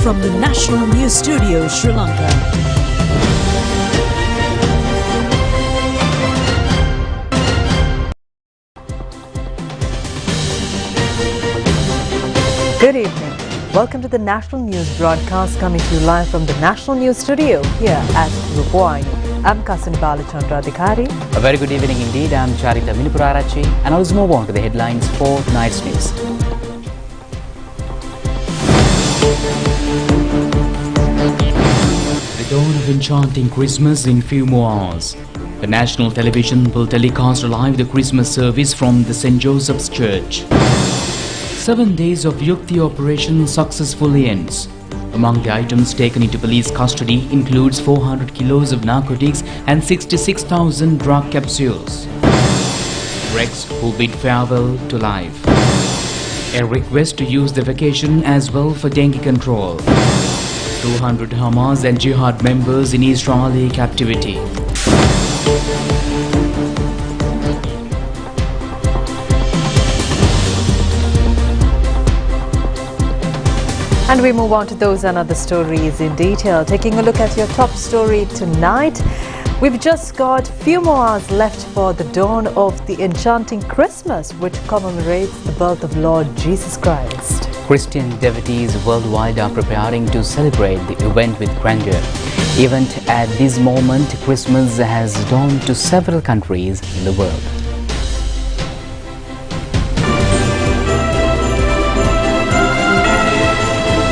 from the National News Studio, Sri Lanka. Good evening. Welcome to the National News broadcast coming to you live from the National News Studio here at Rupavahini. I'm Kasani Balachandra Adhikari. A very good evening indeed. I'm Charita Minipurarachi, and let's move on to the headlines for tonight's news. The dawn of enchanting Christmas in few more hours. The national television will telecast live the Christmas service from the St. Joseph's Church. 7 days of Yukti operation successfully ends. Among the items taken into police custody includes 400 kilos of narcotics and 66,000 drug capsules. Rex who bid farewell to life. A request to use the vacation as well for dengue control. 200 Hamas and Jihad members in Israeli captivity. And we move on to those and other stories in detail. Taking a look at your top story tonight. We've just got few more hours left for the dawn of the enchanting Christmas, which commemorates the birth of Lord Jesus Christ. Christian devotees worldwide are preparing to celebrate the event with grandeur. Even at this moment, Christmas has dawned to several countries in the world.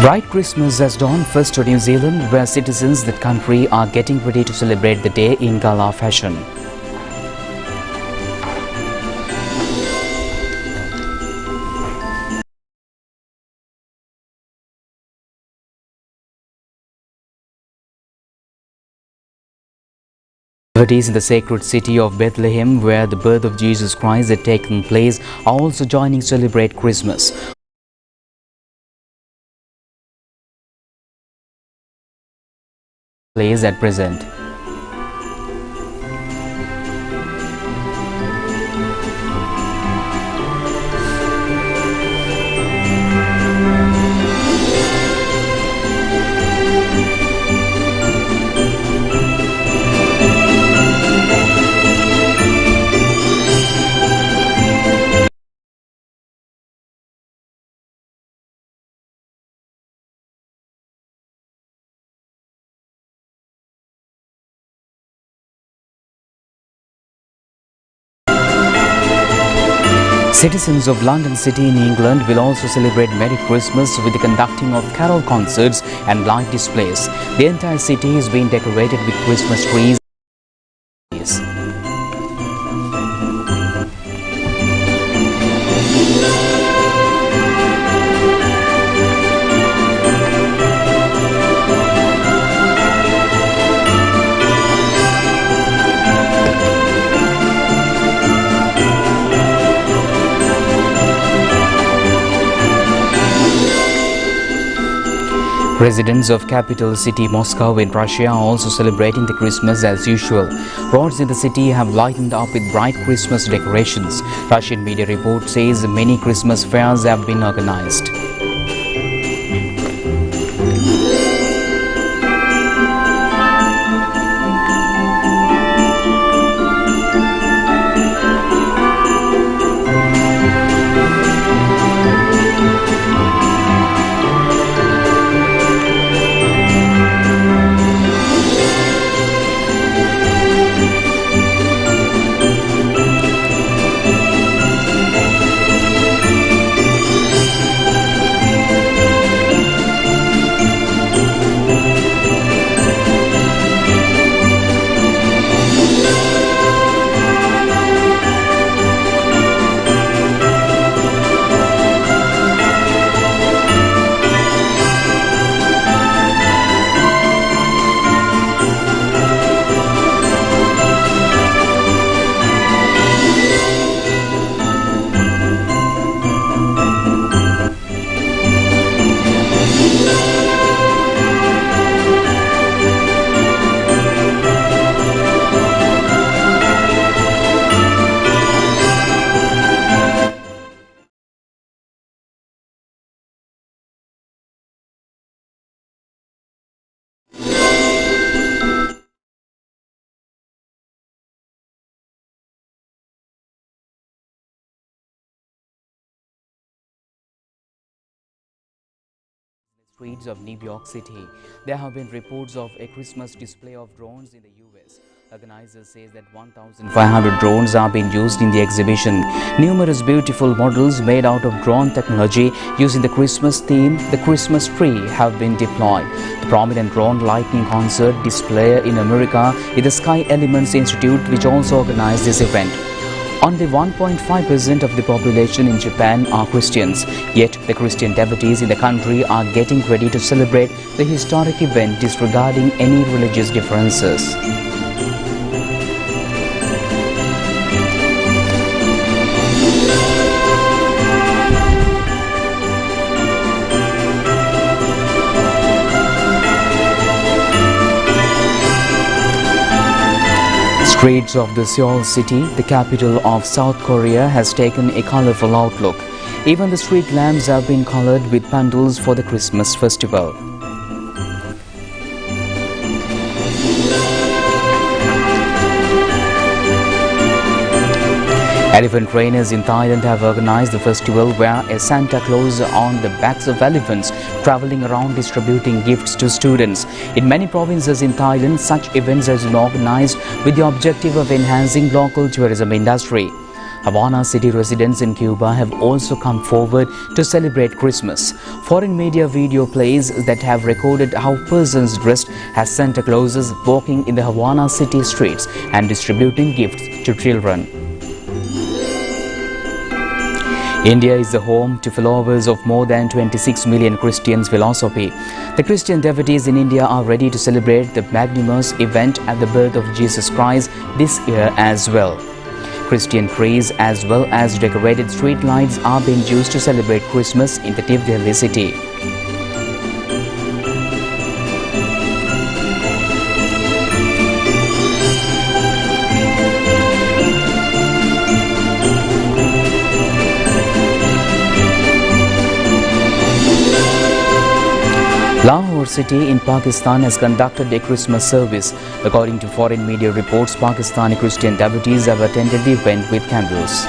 Bright Christmas has dawned first to New Zealand, where citizens of that country are getting ready to celebrate the day in gala fashion. Devotees in the sacred city of Bethlehem, where the birth of Jesus Christ had taken place, are also joining to celebrate Christmas. Place at present. Citizens of London City in England will also celebrate Merry Christmas with the conducting of carol concerts and light displays. The entire city is being decorated with Christmas trees. Residents of capital city Moscow in Russia are also celebrating the Christmas as usual. Roads in the city have lightened up with bright Christmas decorations. Russian media report says many Christmas fairs have been organized. streets of New York City. There have been reports of a Christmas display of drones in the US. Organizers say that 1,500 drones are being used in the exhibition. Numerous beautiful models made out of drone technology using the Christmas theme, the Christmas tree, have been deployed. The prominent drone lightning concert display in America is the Sky Elements Institute, which also organized this event. Only 1.5% of the population in Japan are Christians, yet the Christian devotees in the country are getting ready to celebrate the historic event disregarding any religious differences. Streets of the Seoul city, the capital of South Korea, has taken a colorful outlook. Even the street lamps have been colored with pandals for the Christmas festival. Elephant trainers in Thailand have organized the festival where a Santa Claus on the backs of elephants traveling around distributing gifts to students. In many provinces in Thailand, such events have been organized with the objective of enhancing local tourism industry. Havana city residents in Cuba have also come forward to celebrate Christmas. Foreign media video plays that have recorded how persons dressed as Santa Clauses walking in the Havana city streets and distributing gifts to children. India is the home to followers of more than 26 million Christian philosophy. The Christian devotees in India are ready to celebrate the magnanimous event at the birth of Jesus Christ this year as well. Christian trees as well as decorated street lights are being used to celebrate Christmas in the New Delhi city. Lahore city in Pakistan has conducted a Christmas service. According to foreign media reports, Pakistani Christian devotees have attended the event with candles.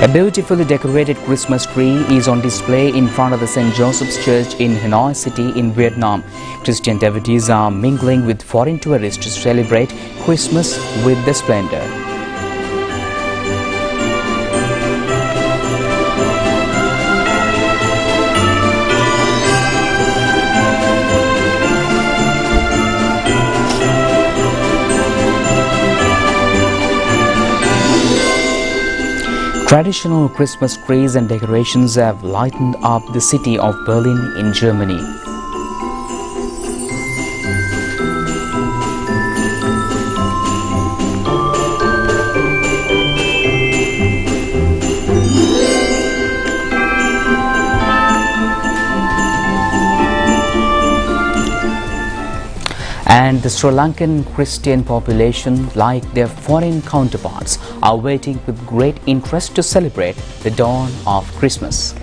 A beautifully decorated Christmas tree is on display in front of the St. Joseph's Church in Hanoi City in Vietnam. Christian devotees are mingling with foreign tourists to celebrate Christmas with the splendor. Traditional Christmas trees and decorations have lightened up the city of Berlin in Germany. And the Sri Lankan Christian population, like their foreign counterparts, are waiting with great interest to celebrate the dawn of Christmas.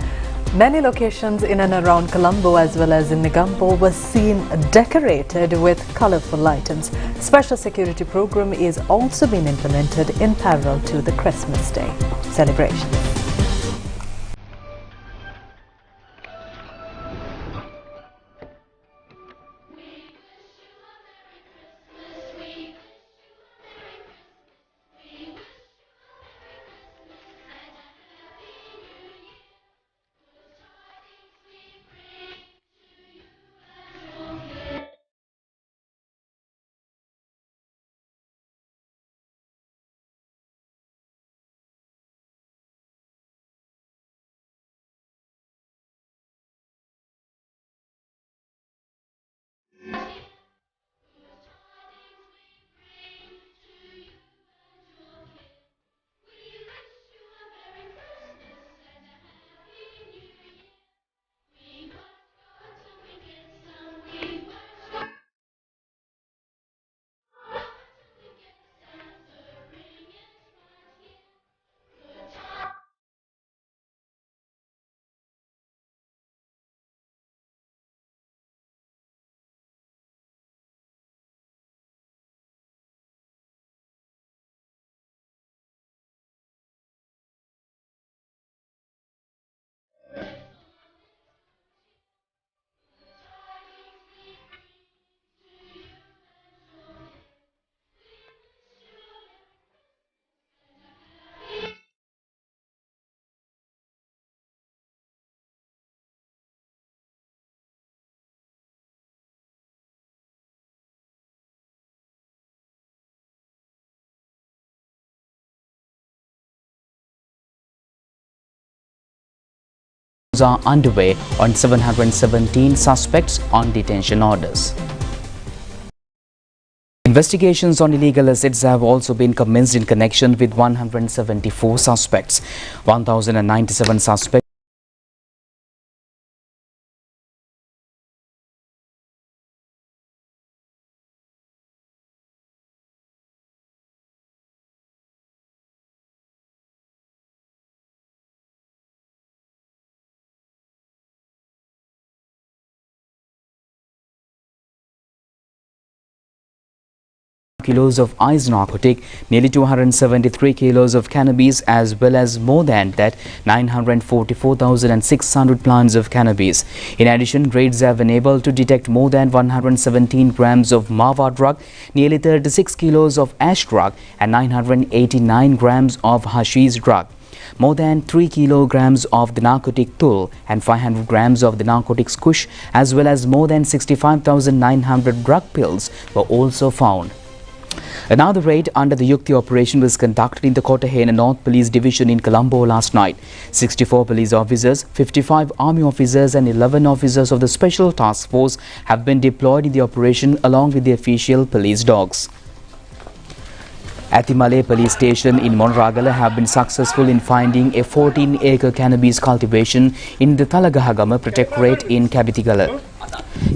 Many locations in and around Colombo as well as in Negombo were seen decorated with colorful items. Special security program is also being implemented in parallel to the Christmas Day celebration. are underway on 717 suspects on detention orders. Investigations on illegal assets have also been commenced in connection with 174 suspects. 1,097 suspects kilos of ice narcotic, nearly 273 kilos of cannabis, as well as more than that 944,600 plants of cannabis. In addition, raids have been able to detect more than 117 grams of Mava drug, nearly 36 kilos of ash drug and 989 grams of hashish drug. More than 3 kilograms of the narcotic tul and 500 grams of the narcotic kush, as well as more than 65,900 drug pills were also found. Another raid under the Yukti operation was conducted in the Kotahena North Police Division in Colombo last night. 64 police officers, 55 army officers and 11 officers of the Special Task Force have been deployed in the operation along with the official police dogs. At the Malay Police Station in Monragala have been successful in finding a 14-acre cannabis cultivation in the Talagahagama Protectorate in Kabitigala.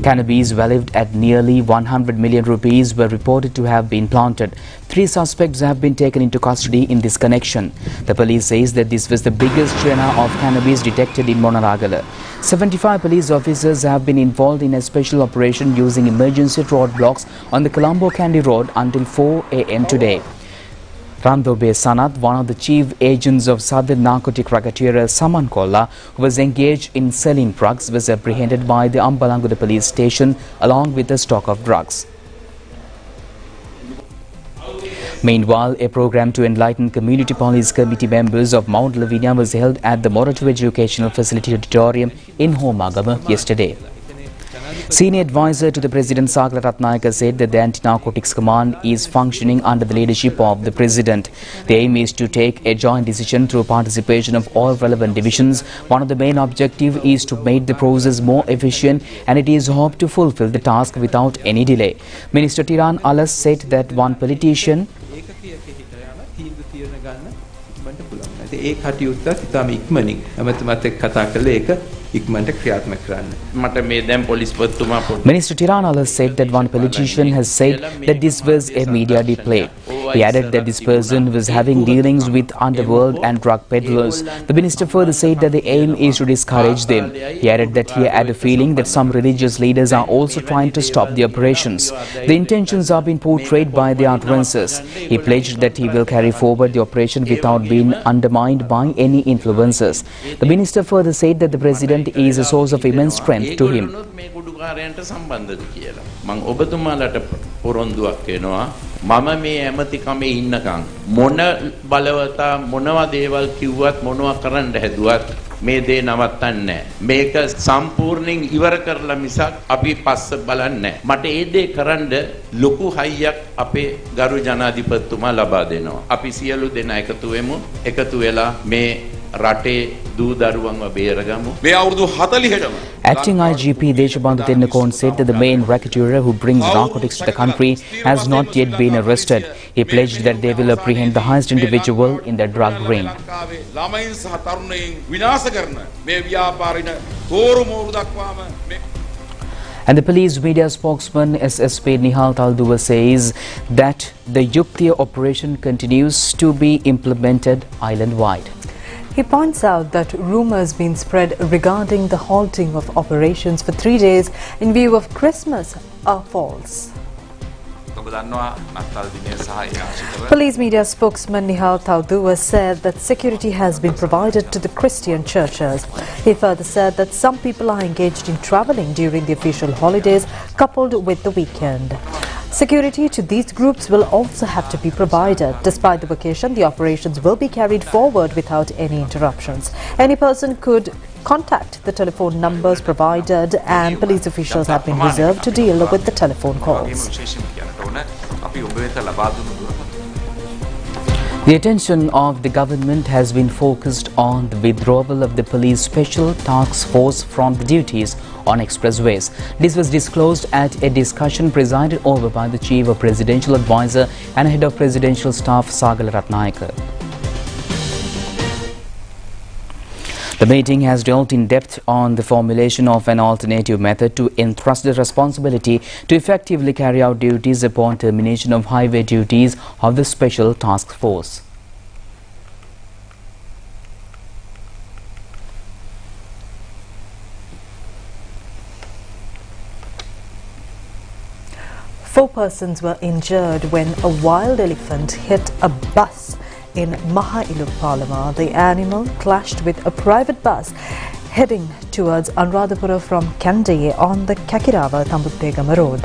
Cannabis valued at nearly 100 million rupees were reported to have been planted. 3 suspects have been taken into custody in this connection. The police says that this was the biggest chena of cannabis detected in Monragala. 75 police officers have been involved in a special operation using emergency roadblocks on the Colombo Kandy Road until 4 a.m. today. Randobe Sanat, one of the chief agents of Southern narcotic racketeer Saman Kolla, who was engaged in selling drugs, was apprehended by the Ambalanguda police station along with a stock of drugs. Meanwhile, a program to enlighten community police committee members of Mount Lavinia was held at the Moratu Educational Facility Auditorium in Homagama yesterday. Senior advisor to the President Sagala Ratnayaka said that the Anti-Narcotics Command is functioning under the leadership of the President. The aim is to take a joint decision through participation of all relevant divisions. One of the main objectives is to make the process more efficient, and it is hoped to fulfill the task without any delay. Minister Tiran Alas said that one politician Minister Tiranala said that one politician has said that this was a media display. He added that this person was having dealings with underworld and drug peddlers. The minister further said that the aim is to discourage them. He added that he had a feeling that some religious leaders are also trying to stop the operations. The intentions are being portrayed by the utterances. He pledged that he will carry forward the operation without being undermined by any influences. The minister further said that the president is a source of immense strength to him. මම මේ ඇමතිකමේ ඉන්නකම් මොන බලවතා මොනවා දේවල් කිව්වත් මොනවා කරන්න හැදුවත් මේ දේ නවත්තන්නේ නැහැ. මේක සම්පූර්ණයෙන් ඉවර කරලා මිසක් අපි පස්ස බලන්නේ නැහැ. මට ඒ දේ කරන්න ලොකු හයියක් අපේ ගරු ජනාධිපතිතුමා ලබා දෙනවා. අපි සියලු දෙනා එකතු වෙමු. එකතු වෙලා මේ රටේ දූ දරුවන්ව බේරගමු. මේ අවුරුදු 40ටම Acting IGP Deshabandhu Tennakon said that the main racketeer who brings narcotics to the country has not yet been arrested. He pledged that they will apprehend the highest individual in the drug ring. And the police media spokesman SSP Nihal Talduwa says that the Yukti operation continues to be implemented island-wide. He points out that rumours being spread regarding the halting of operations for 3 days in view of Christmas are false. Police media spokesman Nihal Talduwa said that security has been provided to the Christian churches. He further said that some people are engaged in travelling during the official holidays coupled with the weekend. Security to these groups will also have to be provided. Despite the vacation, the operations will be carried forward without any interruptions. Any person could contact the telephone numbers provided, and police officials have been reserved to deal with the telephone calls. The attention of the government has been focused on the withdrawal of the police special task force from the duties on expressways. This was disclosed at a discussion presided over by the Chief of Presidential Advisor and Head of Presidential Staff Sagala Ratnayaka. The meeting has dealt in depth on the formulation of an alternative method to entrust the responsibility to effectively carry out duties upon termination of highway duties of the Special Task Force. Four persons were injured when a wild elephant hit a bus in Mahailupalama. The animal clashed with a private bus heading towards Anuradhapura from Kandy on the Kakirava Tambuttegama road.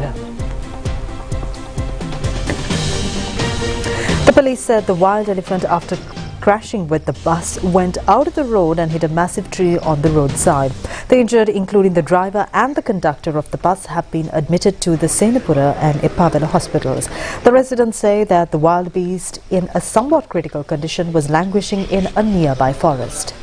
The police said the wild elephant, after crashing with the bus, went out of the road and hit a massive tree on the roadside. The injured, including the driver and the conductor of the bus, have been admitted to the Senapura and Epavela hospitals. The residents say that the wild beast, in a somewhat critical condition, was languishing in a nearby forest.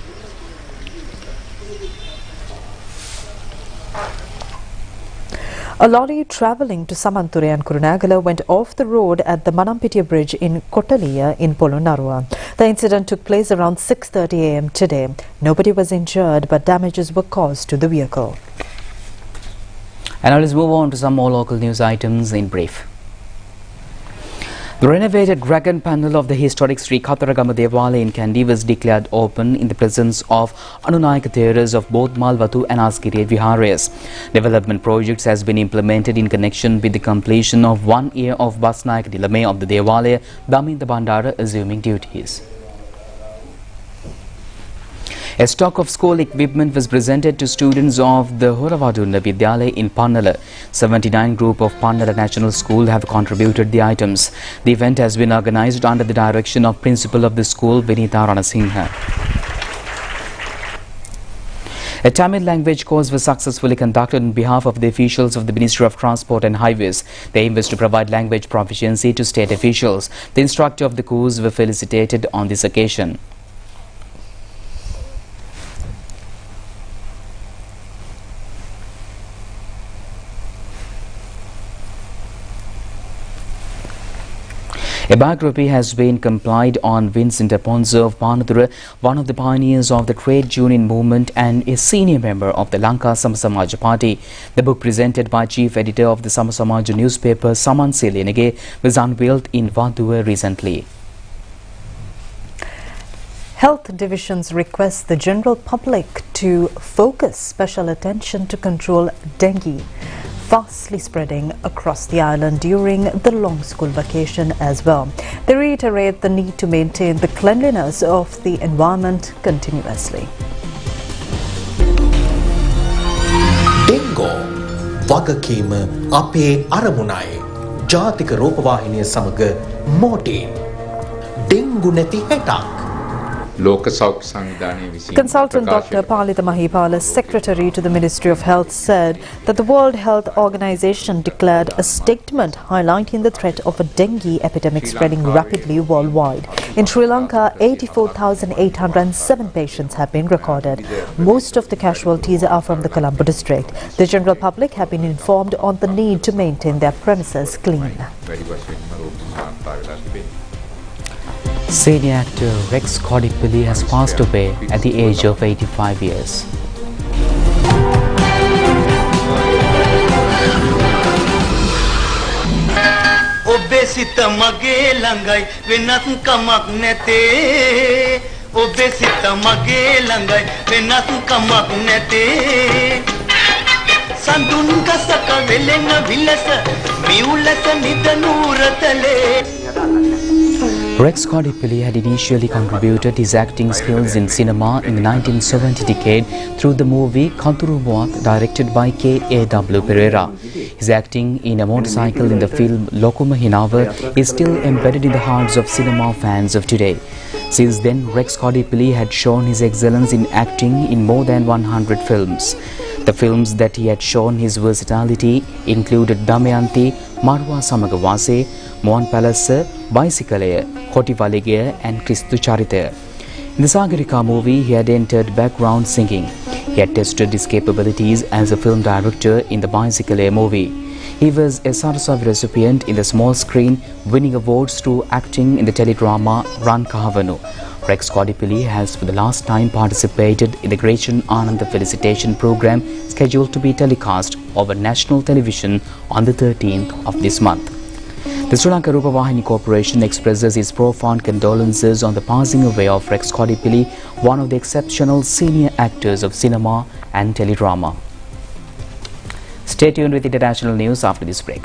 A lorry travelling to Samanture and Kurunagala went off the road at the Manampitiya bridge in Kottaliya in Polonnaruwa. The incident took place around 6:30 am today. Nobody was injured, but damages were caused to the vehicle. And now let's move on to some more local news items in brief. The renovated dragon panel of the historic Sri Katharagama Devalaya in Kandy was declared open in the presence of Anunayaka theatres of both Malvatu and Asgiriya Viharas. Development projects has been implemented in connection with the completion of 1 year of Basnayak Dilame of the Devalaya, Daminda Bandara assuming duties. A stock of school equipment was presented to students of the Horavaduna Vidyalaya in Pannala. 79 group of Pannala National School have contributed the items. The event has been organized under the direction of Principal of the school, Vinita Ranasinghe. A Tamil language course was successfully conducted on behalf of the officials of the Ministry of Transport and Highways. The aim was to provide language proficiency to state officials. The instructor of the course were felicitated on this occasion. A biography has been compiled on Vincent Aponzo of Panathura, one of the pioneers of the trade union movement and a senior member of the Lanka Samasamaj Party. The book, presented by Chief Editor of the Samasamaj newspaper Saman Selenege, was unveiled in Vadua recently. Health divisions request the general public to focus special attention to control dengue, fastly spreading across the island during the long school vacation as well. They reiterate the need to maintain the cleanliness of the environment continuously. Dengue වගකීම අපේ අරමුණයි. ජාතික රූපවාහිනිය සමග මෝටීන්. Dengue නැති හෙටක්. Consultant Dr. Palita Mahipala, Secretary to the Ministry of Health, said that the World Health Organization declared a statement highlighting the threat of a dengue epidemic spreading rapidly worldwide. In Sri Lanka, 84,807 patients have been recorded. Most of the casualties are from the Colombo district. The general public have been informed on the need to maintain their premises clean. Senior actor Rex Kodipilli has passed away at the age of 85 years. Obesita mage langai venat kamak nete. Obesita mage langai venat kamak nete. Sandun kasaka velena vilasa miulasa nidanuratale. Rex Kodipilli had initially contributed his acting skills in cinema in the 1970 decade through the movie Kanturubuat, directed by K.A.W. Pereira. His acting in a motorcycle in the film Lokuma Hinawa is still embedded in the hearts of cinema fans of today. Since then, Rex Kodipilli had shown his excellence in acting in more than 100 films. The films that he had shown his versatility included Damayanti, Marwa Samagawase, Mohan Palasa, Bicycle, Koti Valigaya and Kristu Charita. In the Sagarika movie, he had entered background singing. He had tested his capabilities as a film director in the Bicycle movie. He was a Saraswati recipient in the small screen, winning awards through acting in the teledrama Ran Kahavanu. Rex Kodipilli has for the last time participated in the Gretchen Ananda Felicitation program scheduled to be telecast over national television on the 13th of this month. The ChannelEye Rupavahini Corporation expresses its profound condolences on the passing away of Rex Kodipilli, one of the exceptional senior actors of cinema and teledrama. Stay tuned with international news after this break.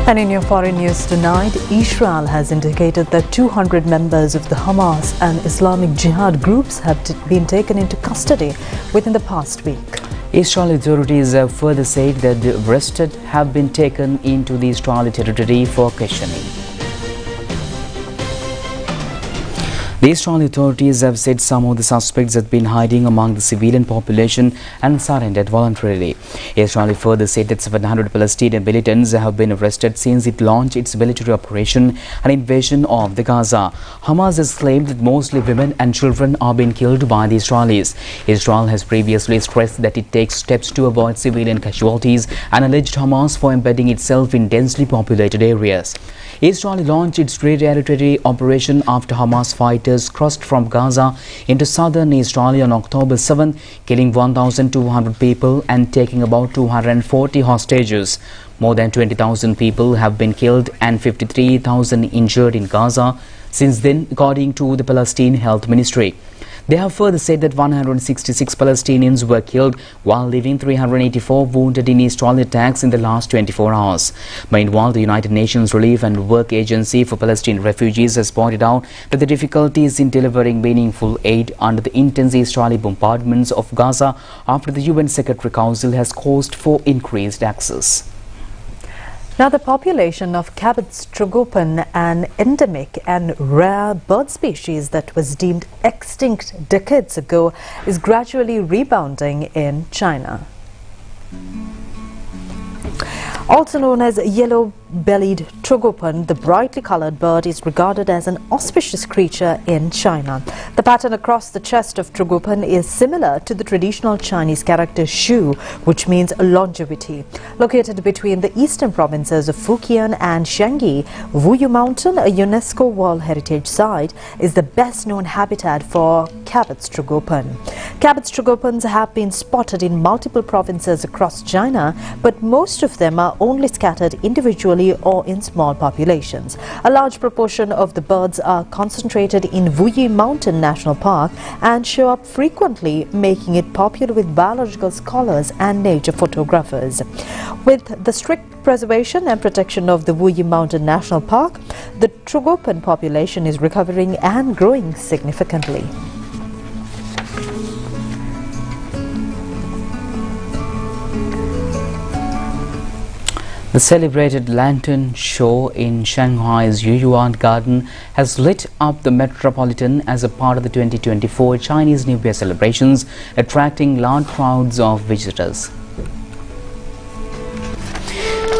And in your foreign news tonight, Israel has indicated that 200 members of the Hamas and Islamic Jihad groups have been taken into custody within the past week. Israeli authorities have further said that the arrested have been taken into the Israeli territory for questioning. The Israeli authorities have said some of the suspects have been hiding among the civilian population and surrendered voluntarily. Israel further said that 700 Palestinian militants have been arrested since it launched its military operation and invasion of the Gaza. Hamas has claimed that mostly women and children are being killed by the Israelis. Israel has previously stressed that it takes steps to avoid civilian casualties and alleged Hamas for embedding itself in densely populated areas. Israel launched its retaliatory operation after Hamas fighters crossed from Gaza into southern Israel on October 7, killing 1,200 people and taking about 240 hostages. More than 20,000 people have been killed and 53,000 injured in Gaza since then, according to the Palestinian Health Ministry. They have further said that 166 Palestinians were killed while leaving 384 wounded in Israeli attacks in the last 24 hours. Meanwhile, the United Nations Relief and Work Agency for Palestinian Refugees has pointed out that the difficulties in delivering meaningful aid under the intense Israeli bombardments of Gaza after the UN Secretary Council has caused for increased access. Now, the population of Cabot's trogopan, an endemic and rare bird species that was deemed extinct decades ago, is gradually rebounding in China. Also known as yellow-bellied trogopan, the brightly colored bird is regarded as an auspicious creature in China. The pattern across the chest of trogopan is similar to the traditional Chinese character Shu, which means longevity. Located between the eastern provinces of Fujian and Shanxi, Wuyu Mountain, a UNESCO World Heritage Site, is the best-known habitat for Cabot's trogopan. Cabot's trogopans have been spotted in multiple provinces across China, but most of them are only scattered individually or in small populations. A large proportion of the birds are concentrated in Wuyi Mountain National Park and show up frequently, making it popular with biological scholars and nature photographers. With the strict preservation and protection of the Wuyi Mountain National Park, the trogopan population is recovering and growing significantly. The celebrated lantern show in Shanghai's Yuyuan Garden has lit up the metropolitan as a part of the 2024 Chinese New Year celebrations, attracting large crowds of visitors.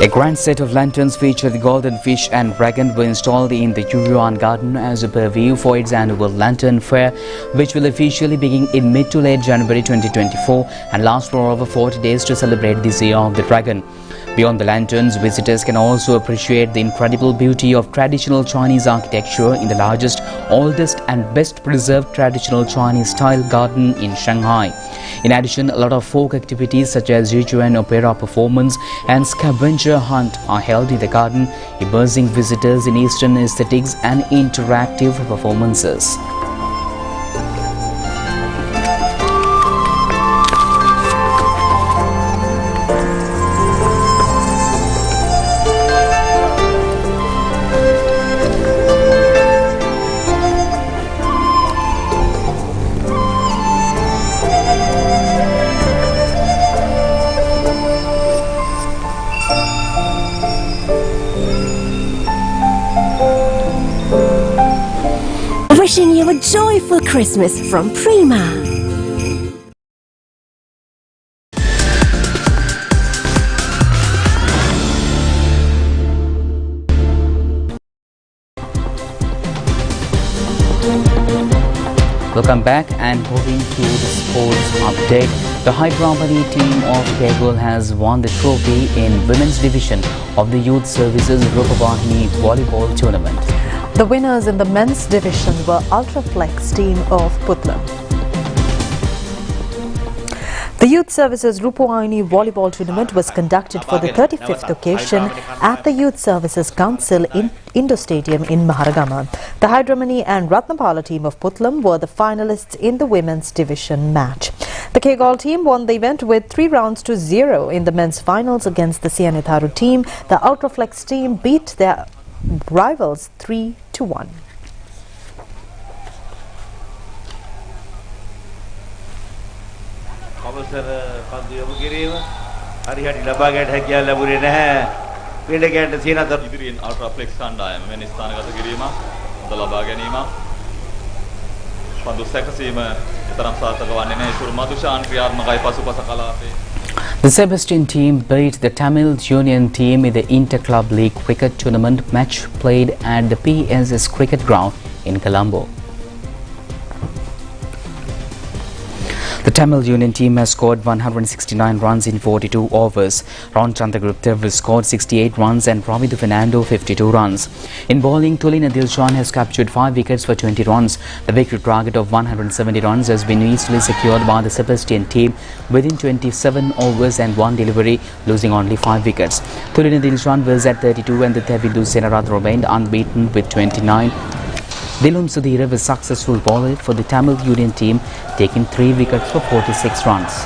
A grand set of lanterns featuring the golden fish and dragon were installed in the Yuan Garden as a purview for its annual lantern fair, which will officially begin in mid to late January 2024 and last for over 40 days to celebrate this Year of the Dragon. Beyond the lanterns, visitors can also appreciate the incredible beauty of traditional Chinese architecture in the largest, oldest and best preserved traditional Chinese-style garden in Shanghai. In addition, a lot of folk activities such as Yichuan opera performance and scavenger hunt are held in the garden, immersing visitors in Eastern aesthetics and interactive performances. Wishing you a joyful Christmas from Prima. Welcome back and moving to the sports update. The Hyderabadi team of Kegul has won the trophy in women's division of the Youth Services Rupavahini volleyball tournament. The winners in the men's division were Ultraflex team of Putlam. The Youth Services Rupavahini volleyball tournament was conducted for the 35th occasion at the Youth Services Council in Indo Stadium in Maharagama. The Hydramani and Ratnapala team of Putlam were the finalists in the women's division match. The Kegol team won the event with 3 rounds to 0 in the men's finals against the Sianitharu team. The Ultraflex team beat their rivals 3-1. අවසර පන්දු යොමු කිරීම හරියට ලබා ගන්න හැකියාව ලැබුණේ නැහැ. පිළිගැට සීනතර ඉදිරියෙන් අල්ට්‍රාෆ්ලෙක්ස් කණ්ඩායම වෙන ස්ථානගත කිරීම හොඳ ලබා ගැනීම පන්දු සැකසීම තරම් සාර්ථක වන්නේ නැහැ. සුරු මදුෂාන් ක්‍රියාත්මකයි පසුපස කලාපේ. The Sebastian team beat the Tamil Union team in the Inter-Club League cricket tournament match played at the PSS cricket ground in Colombo. The Tamil Union team has scored 169 runs in 42 overs. Ron Chandragupta scored 68 runs and Ravidu Fernando 52 runs. In bowling, Tulin Adilshan has captured 5 wickets for 20 runs. The victory target of 170 runs has been easily secured by the Sebastian team within 27 overs and 1 delivery, losing only 5 wickets. Tulin Adilshan was at 32 and the Tevidu Senarath remained unbeaten with 29. Dilum Sudhira was successful bowler for the Tamil Union team, taking 3 wickets for 46 runs.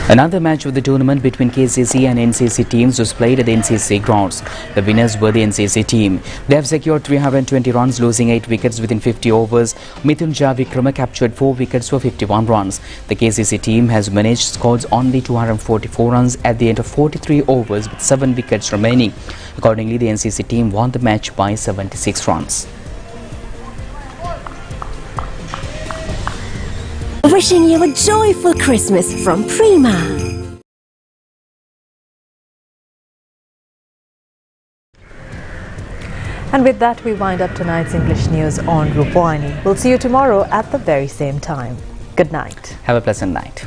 Another match of the tournament between KCC and NCC teams was played at the NCC grounds. The winners were the NCC team. They have secured 320 runs, losing 8 wickets within 50 overs. Mithun Javikrama captured 4 wickets for 51 runs. The KCC team has managed scores only 244 runs at the end of 43 overs with 7 wickets remaining. Accordingly, the NCC team won the match by 76 runs. Wishing you a joyful Christmas from Prima. And with that, we wind up tonight's English news on Rupavahini. We'll see you tomorrow at the very same time. Good night. Have a pleasant night.